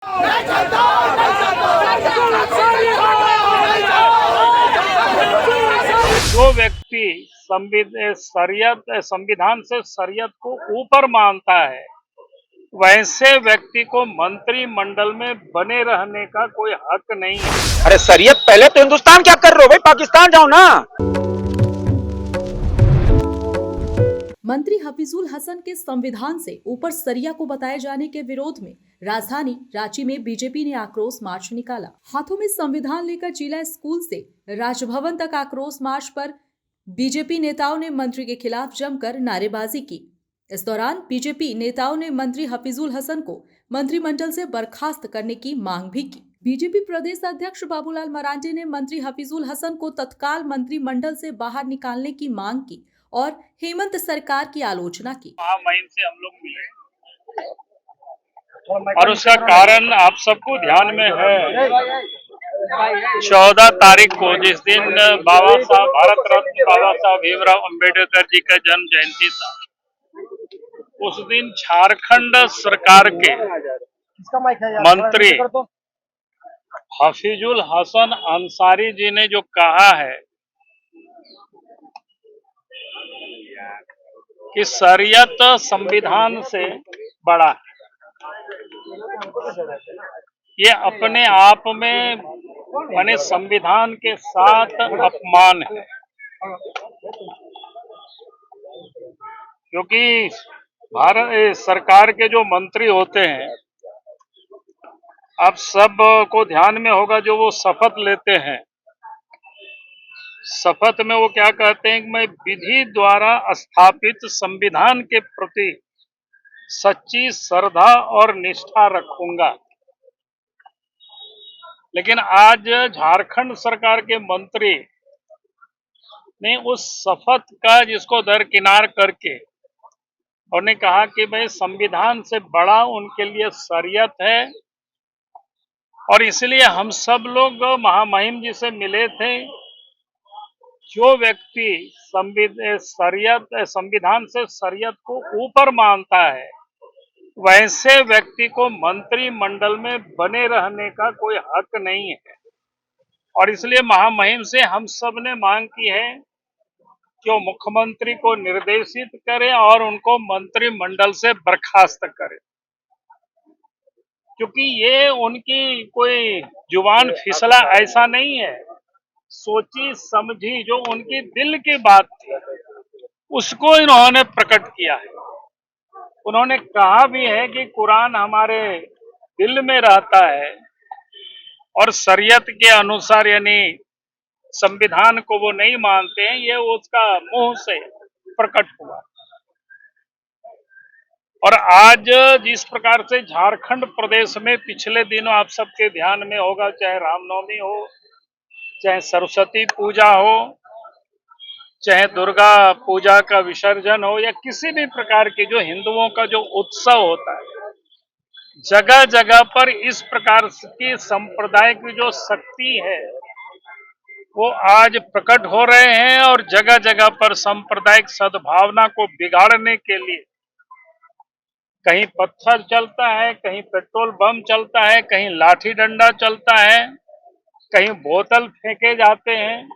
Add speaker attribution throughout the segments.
Speaker 1: जो व्यक्ति संविधान से शरीयत को ऊपर मानता है, वैसे व्यक्ति को मंत्रिमंडल में बने रहने का कोई हक नहीं है।
Speaker 2: अरे शरीयत पहले तो हिंदुस्तान क्या कर रहे हो भाई, पाकिस्तान जाओ ना।
Speaker 3: मंत्री हफीजुल हसन के संविधान से ऊपर सरिया को बताए जाने के विरोध में राजधानी रांची में बीजेपी ने आक्रोश मार्च निकाला। हाथों में संविधान लेकर जिला स्कूल से राजभवन तक आक्रोश मार्च पर बीजेपी नेताओं ने मंत्री के खिलाफ जमकर नारेबाजी की। इस दौरान बीजेपी नेताओं ने मंत्री हफीजुल हसन को मंत्रिमंडल से बर्खास्त करने की मांग भी की। बीजेपी प्रदेश अध्यक्ष बाबूलाल मरांडी ने मंत्री हफीजुल हसन को तत्काल मंत्रिमंडल से बाहर निकालने की मांग की और हेमंत सरकार की आलोचना की।
Speaker 1: महामहिम से हम लोग मिले और उसका कारण आप सबको ध्यान में है। 14 तारीख को जिस दिन भारत रत्न बाबा साहब भीमराव अंबेडकर जी का जन्म जयंती था, उस दिन झारखंड सरकार के मंत्री हफीजुल हसन अंसारी जी ने जो कहा है कि शरीयत संविधान से बड़ा है, ये अपने आप में माने संविधान के साथ अपमान है। क्योंकि भारत सरकार के जो मंत्री होते हैं, आप सब को ध्यान में होगा, जो वो शपथ लेते हैं, शपथ में वो क्या कहते हैं कि मैं विधि द्वारा स्थापित संविधान के प्रति सच्ची श्रद्धा और निष्ठा रखूंगा। लेकिन आज झारखंड सरकार के मंत्री ने उस शपथ का जिसको दरकिनार करके उन्होंने कहा कि भाई संविधान से बड़ा उनके लिए शरीयत है, और इसलिए हम सब लोग महामहिम जी से मिले थे। जो व्यक्ति संविधान से शरीयत को ऊपर मानता है, वैसे व्यक्ति को मंत्रिमंडल में बने रहने का कोई हक नहीं है। और इसलिए महामहिम से हम सब ने मांग की है कि वो मुख्यमंत्री को निर्देशित करें और उनको मंत्रिमंडल से बर्खास्त करें, क्योंकि ये उनकी कोई जुबान फिसला ऐसा नहीं है। सोची समझी जो उनकी दिल की बात थी, उसको इन्होंने प्रकट किया है। उन्होंने कहा भी है कि कुरान हमारे दिल में रहता है और शरीयत के अनुसार यानी संविधान को वो नहीं मानते हैं, ये उसका मुंह से प्रकट हुआ। और आज जिस प्रकार से झारखंड प्रदेश में पिछले दिनों आप सबके ध्यान में होगा, चाहे रामनवमी हो, चाहे सरस्वती पूजा हो, चाहे दुर्गा पूजा का विसर्जन हो, या किसी भी प्रकार की जो हिंदुओं का जो उत्सव होता है, जगह जगह पर इस प्रकार की संप्रदाय की जो शक्ति है वो आज प्रकट हो रहे हैं। और जगह जगह पर सांप्रदायिक सद्भावना को बिगाड़ने के लिए कहीं पत्थर चलता है, कहीं पेट्रोल बम चलता है, कहीं लाठी डंडा चलता है, कहीं बोतल फेंके जाते हैं।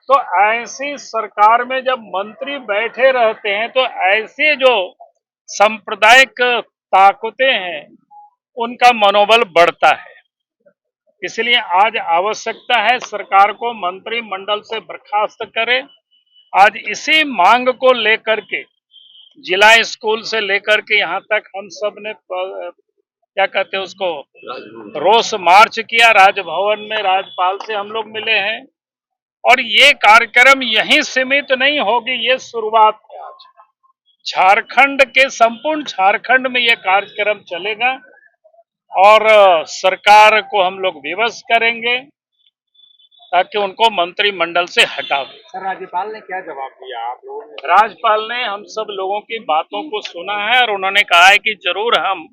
Speaker 1: तो ऐसी सरकार में जब मंत्री बैठे रहते हैं, तो ऐसे जो सांप्रदायिक ताकतें हैं उनका मनोबल बढ़ता है। इसलिए आज आवश्यकता है सरकार को मंत्रिमंडल से बर्खास्त करे। आज इसी मांग को लेकर के जिला स्कूल से लेकर के यहाँ तक हम सब ने क्या कहते हैं उसको रोष मार्च किया। राजभवन में राज्यपाल से हम लोग मिले हैं, और ये कार्यक्रम यहीं सीमित नहीं होगी, ये शुरुआत है। आज झारखंड के संपूर्ण झारखंड में ये कार्यक्रम चलेगा और सरकार को हम लोग विवश करेंगे ताकि उनको मंत्रिमंडल से हटा दें।
Speaker 2: सर, राज्यपाल ने क्या जवाब दिया आप लोगों ने?
Speaker 1: राज्यपाल ने हम सब लोगों की बातों को सुना है और उन्होंने कहा है कि जरूर हम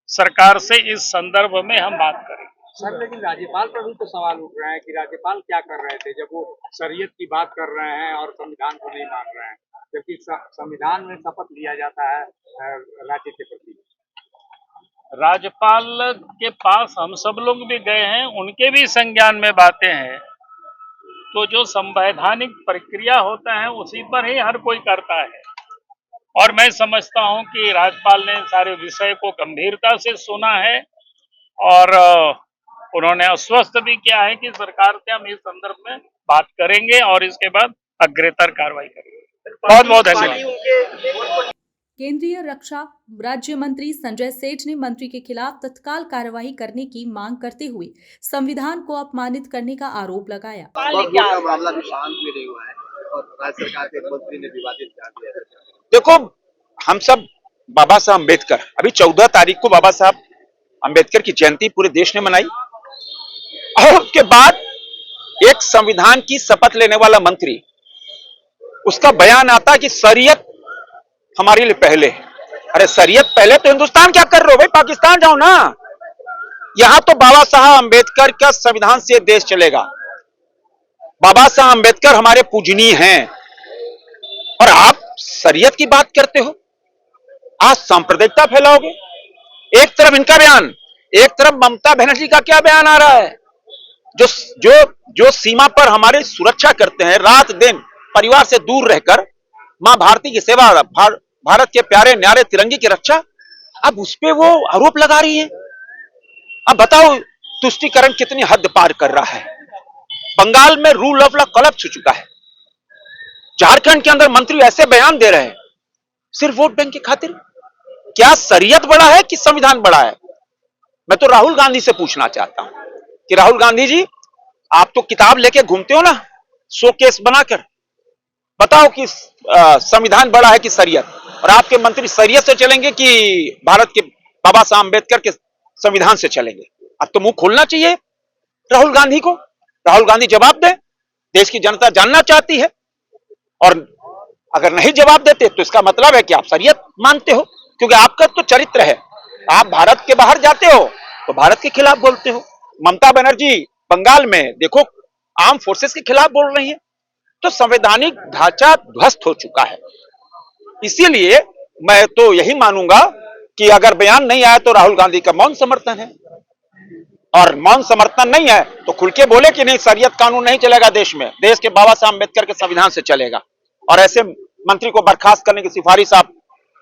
Speaker 1: सरकार से इस संदर्भ में हम बात करेंगे।
Speaker 2: सर, लेकिन राज्यपाल पर भी तो सवाल उठ रहे हैं कि राज्यपाल क्या कर रहे थे जब वो शरीयत की बात कर रहे हैं और संविधान को नहीं मान रहे हैं, जबकि संविधान में शपथ लिया जाता है राज्य के प्रति।
Speaker 1: राज्यपाल के पास हम सब लोग भी गए हैं, उनके भी संज्ञान में बातें हैं। तो जो संवैधानिक प्रक्रिया होता है उसी पर ही हर कोई करता है, और मैं समझता हूं कि राज्यपाल ने सारे विषय को गंभीरता से सुना है और उन्होंने आश्वस्त भी किया है कि सरकार से हम इस संदर्भ में बात करेंगे और इसके बाद अग्रेतर कार्रवाई करेंगे। बहुत बहुत धन्यवाद।
Speaker 3: केंद्रीय रक्षा राज्य मंत्री संजय सेठ ने मंत्री के खिलाफ तत्काल कार्रवाई करने की मांग करते हुए संविधान को अपमानित करने का आरोप लगाया।
Speaker 4: का मामला भी शांत में नहीं हुआ है और राज्य सरकार के मंत्री ने विवादित बयान दिया है।
Speaker 5: देखो, हम सब बाबा साहब अम्बेडकर, अभी 14 तारीख को बाबा साहब अम्बेडकर की जयंती पूरे देश ने मनाई, और उसके बाद एक संविधान की शपथ लेने वाला मंत्री, उसका बयान आता कि शरीयत हमारे लिए पहले है। अरे शरीयत पहले तो हिंदुस्तान क्या कर रहे हो भाई, पाकिस्तान जाओ ना। यहां तो बाबा साहब अम्बेडकर का संविधान से देश चलेगा। बाबा साहब अम्बेडकर हमारे पूजनीय हैं और आप शरीयत की बात करते हो। आज सांप्रदायिकता फैलाओगे। एक तरफ इनका बयान, एक तरफ ममता बनर्जी का क्या बयान आ रहा है, जो जो जो सीमा पर हमारी सुरक्षा करते हैं, रात दिन परिवार से दूर रहकर मां भारती की सेवा, भारत के प्यारे न्यारे तिरंगे की रक्षा, अब उस पे वो आरोप लगा रही है। अब बताओ तुष्टीकरण कितनी हद पार कर रहा है। बंगाल में रूल ऑफ लॉ कोलैप्स हो चुका है। झारखंड के अंदर मंत्री ऐसे बयान दे रहे हैं सिर्फ वोट बैंक की खातिर। क्या शरीयत बड़ा है कि संविधान बड़ा है? मैं तो राहुल गांधी से पूछना चाहता हूं कि राहुल गांधी जी, आप तो किताब लेके घूमते हो ना शोकेस बनाकर, बताओ कि संविधान बड़ा है कि शरीयत? और आपके मंत्री शरीयत से चलेंगे कि भारत के बाबा साहब अम्बेडकर के संविधान से चलेंगे? अब तो मुंह खोलना चाहिए राहुल गांधी को। राहुल गांधी जवाब दें, देश की जनता जानना चाहती है। और अगर नहीं जवाब देते तो इसका मतलब है कि आप शरीयत मानते हो, क्योंकि आपका तो चरित्र है। आप भारत के बाहर जाते हो तो भारत के खिलाफ बोलते हो। ममता बनर्जी बंगाल में देखो आर्म फोर्सेस के खिलाफ बोल रही है। तो संवैधानिक ढांचा ध्वस्त हो चुका है। इसीलिए मैं तो यही मानूंगा कि अगर बयान नहीं आया तो राहुल गांधी का मौन समर्थन है, और मौन समर्थन नहीं है तो खुल के बोले कि नहीं शरीयत कानून नहीं चलेगा देश में, देश के बाबा साहब अम्बेडकर के संविधान से चलेगा। और ऐसे मंत्री को बर्खास्त करने की सिफारिश आप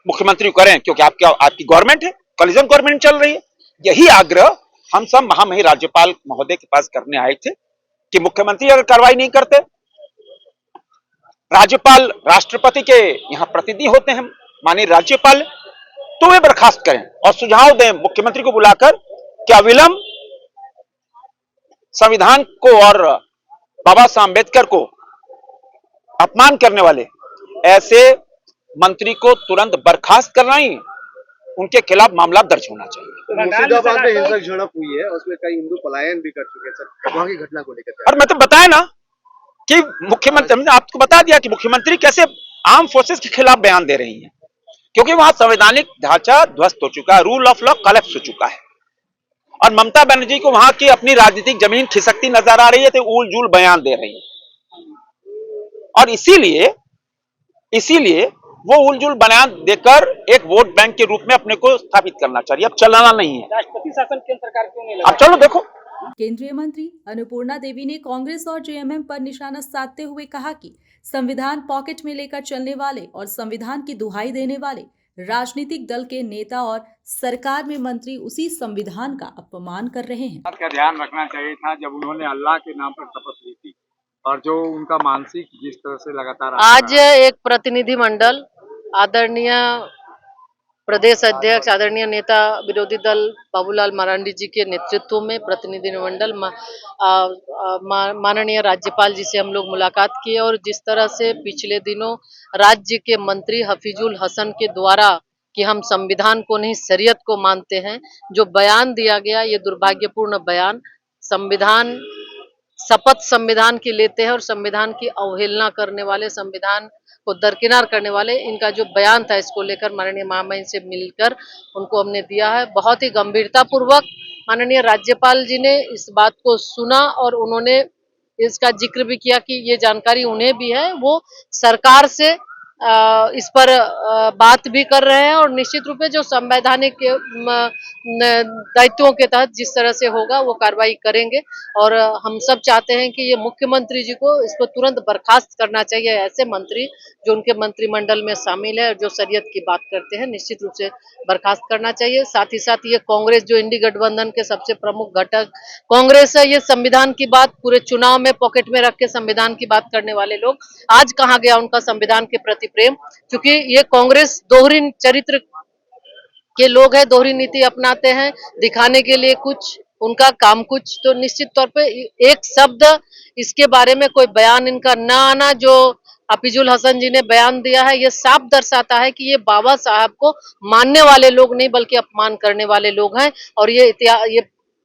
Speaker 5: मुख्यमंत्री को करें, क्योंकि आपकी गवर्नमेंट है, कोलिजन गवर्नमेंट चल रही है। यही आग्रह हम सब महामहिम राज्यपाल महोदय के पास करने आए थे कि मुख्यमंत्री अगर कार्रवाई नहीं करते, राज्यपाल राष्ट्रपति के यहां प्रतिनिधि होते हैं माननीय राज्यपाल, तो वे बर्खास्त करें और सुझाव दें मुख्यमंत्री को बुलाकर कि अविलंब संविधान को और बाबा साहब अम्बेडकर को अपमान करने वाले ऐसे मंत्री को तुरंत बर्खास्त करना ही, उनके खिलाफ मामला दर्ज होना चाहिए।
Speaker 4: मुर्शिदाबाद में हिंसक झड़प हुई है, उसमें कई हिंदू पलायन भी कर चुके हैं सर, वहां की घटना को लेकर।
Speaker 5: और मैं तो बताया ना कि मुख्यमंत्री, हमने आपको बता दिया कि मुख्यमंत्री कैसे आर्म फोर्सेस के खिलाफ बयान दे रही हैं, क्योंकि वहां संवैधानिक ढांचा ध्वस्त हो चुका है, रूल ऑफ लॉ कोलैप्स हो चुका है। और ममता बनर्जी को वहां की अपनी राजनीतिक जमीन खिसकती नजर आ रही है, तो उल जूल बयान दे रही है। और इसीलिए वो उलझुल बयान देकर एक वोट बैंक के रूप में अपने को स्थापित करना चाहिए। अब चलाना नहीं है।
Speaker 2: राष्ट्रपति शासन केंद्र सरकार क्यों नहीं लगा?
Speaker 5: अब चलो देखो।
Speaker 3: केंद्रीय मंत्री अन्नपूर्णा देवी ने कांग्रेस और जेएमएम पर निशाना साधते हुए कहा कि संविधान पॉकेट में लेकर चलने वाले और संविधान की दुहाई देने वाले राजनीतिक दल के नेता और सरकार में मंत्री उसी संविधान का अपमान कर रहे हैं।
Speaker 2: का ध्यान रखना चाहिए था जब उन्होंने अल्लाह के नाम पर शपथ ली थी, और जो उनका मानसिक जिस तरह से लगातार
Speaker 6: आज एक प्रतिनिधिमंडल आदरणीय प्रदेश अध्यक्ष आदरणीय नेता विरोधी दल बाबूलाल मरांडी जी के नेतृत्व में प्रतिनिधिमंडल माननीय राज्यपाल जी से हम लोग मुलाकात किए, और जिस तरह से पिछले दिनों राज्य के मंत्री हफीजुल हसन के द्वारा कि हम संविधान को नहीं शरीयत को मानते हैं, जो बयान दिया गया, ये दुर्भाग्यपूर्ण बयान। संविधान शपथ संविधान की लेते हैं और संविधान की अवहेलना करने वाले, संविधान को दरकिनार करने वाले, इनका जो बयान था इसको लेकर माननीय महामहिम से मिलकर उनको हमने दिया है। बहुत ही गंभीरता पूर्वक माननीय राज्यपाल जी ने इस बात को सुना और उन्होंने इसका जिक्र भी किया कि ये जानकारी उन्हें भी है, वो सरकार से इस पर बात भी कर रहे हैं और निश्चित रूप से जो संवैधानिक दायित्वों के तहत जिस तरह से होगा वो कार्रवाई करेंगे। और हम सब चाहते हैं कि ये मुख्यमंत्री जी को इस पर तुरंत बर्खास्त करना चाहिए। ऐसे मंत्री जो उनके मंत्रिमंडल में शामिल है और जो शरीयत की बात करते हैं, निश्चित रूप से बर्खास्त करना चाहिए। साथ ही साथ ये कांग्रेस जो इंडी गठबंधन के सबसे प्रमुख घटक कांग्रेस है, ये संविधान की बात पूरे चुनाव में पॉकेट में रख के संविधान की बात करने वाले लोग, आज कहाँ गया उनका संविधान के प्रति प्रेम? क्योंकि ये कांग्रेस दोहरी चरित्र के लोग हैं, दोहरी नीति अपनाते हैं, दिखाने के लिए कुछ, उनका काम कुछ। तो निश्चित तौर पे एक शब्द इसके बारे में कोई बयान इनका न आना, जो हफीजुल हसन जी ने बयान दिया है, ये साफ दर्शाता है कि ये बाबा साहब को मानने वाले लोग नहीं बल्कि अपमान करने वाले लोग हैं। और ये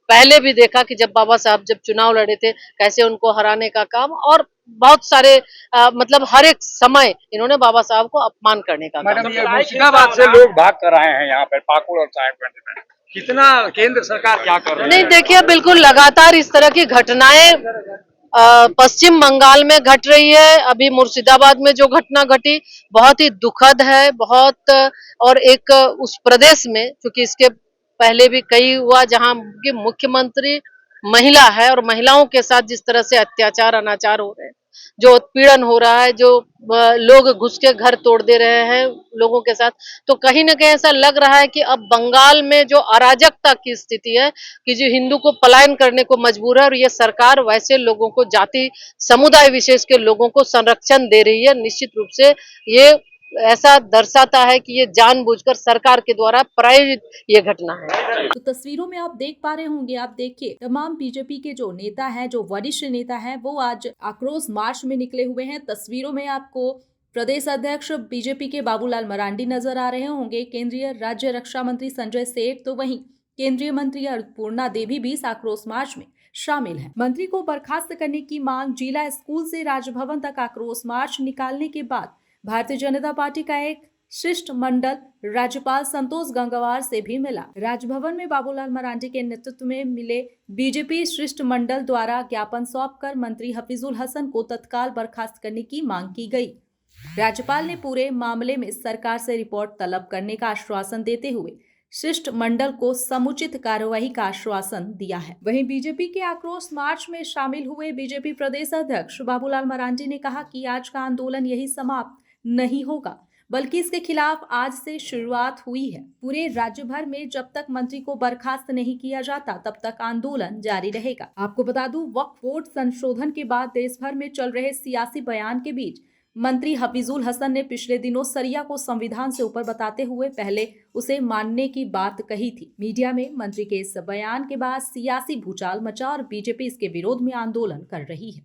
Speaker 6: पहले भी देखा कि जब बाबा साहब जब चुनाव लड़े थे, कैसे उनको हराने का काम, और बहुत सारे मतलब हर एक समय इन्होंने बाबा साहब को अपमान करने का काम।
Speaker 2: मैडम, ये मुर्शिदाबाद से लोग भाग कर आए हैं यहाँ पर पाकुड़ और साहेबगंज में, कितना केंद्र सरकार क्या कर रही है?
Speaker 6: नहीं, देखिए, बिल्कुल लगातार इस तरह की घटनाएं पश्चिम बंगाल में घट रही है। अभी मुर्शिदाबाद में जो घटना घटी बहुत ही दुखद है, बहुत। और एक उस प्रदेश में, क्योंकि इसके पहले भी कई हुआ जहां की मुख्यमंत्री महिला है और महिलाओं के साथ जिस तरह से अत्याचार अनाचार हो रहे हैं, जो उत्पीड़न हो रहा है, जो लोग घुस के घर तोड़ दे रहे हैं लोगों के साथ, तो कहीं ना कहीं ऐसा लग रहा है कि अब बंगाल में जो अराजकता की स्थिति है कि जो हिंदू को पलायन करने को मजबूर है, और ये सरकार वैसे लोगों को, जाति समुदाय विशेष के लोगों को संरक्षण दे रही है। निश्चित रूप से ये ऐसा दर्शाता है कि ये जानबूझकर सरकार के द्वारा प्रायोजित ये घटना है।
Speaker 3: तो तस्वीरों में आप देख पा रहे होंगे, आप देखिए तमाम बीजेपी के जो नेता हैं, जो वरिष्ठ नेता हैं, वो आज आक्रोश मार्च में निकले हुए हैं। तस्वीरों में आपको प्रदेश अध्यक्ष बीजेपी के बाबूलाल मरांडी नजर आ रहे होंगे, केंद्रीय राज्य रक्षा मंत्री संजय सेठ, तो वहीं केंद्रीय मंत्री अन्नपूर्णा देवी भी इस आक्रोश मार्च में शामिल हैं। मंत्री को बर्खास्त करने की मांग, जिला स्कूल से राजभवन तक आक्रोश मार्च निकालने के बाद भारतीय जनता पार्टी का एक शिष्टमंडल राज्यपाल संतोष गंगवार से भी मिला। राजभवन में बाबूलाल मरांडी के नेतृत्व में मिले बीजेपी शिष्टमंडल द्वारा ज्ञापन सौंपकर मंत्री हफीजुल हसन को तत्काल बर्खास्त करने की मांग की गई। राज्यपाल ने पूरे मामले में सरकार से रिपोर्ट तलब करने का आश्वासन देते हुए शिष्टमंडल को समुचित कार्यवाही का आश्वासन दिया है। वहीं बीजेपी के आक्रोश मार्च में शामिल हुए बीजेपी प्रदेश अध्यक्ष बाबूलाल मरांडी ने कहा कि आज का आंदोलन यही समाप्त नहीं होगा, बल्कि इसके खिलाफ आज से शुरुआत हुई है। पूरे राज्य भर में जब तक मंत्री को बर्खास्त नहीं किया जाता, तब तक आंदोलन जारी रहेगा। आपको बता दूं, वक्फ बोर्ड संशोधन के बाद देश भर में चल रहे सियासी बयान के बीच मंत्री हफीजुल हसन ने पिछले दिनों सरिया को संविधान से ऊपर बताते हुए पहले उसे मानने की बात कही थी। मीडिया में मंत्री के इस बयान के बाद सियासी भूचाल मचा और बीजेपी इसके विरोध में आंदोलन कर रही है।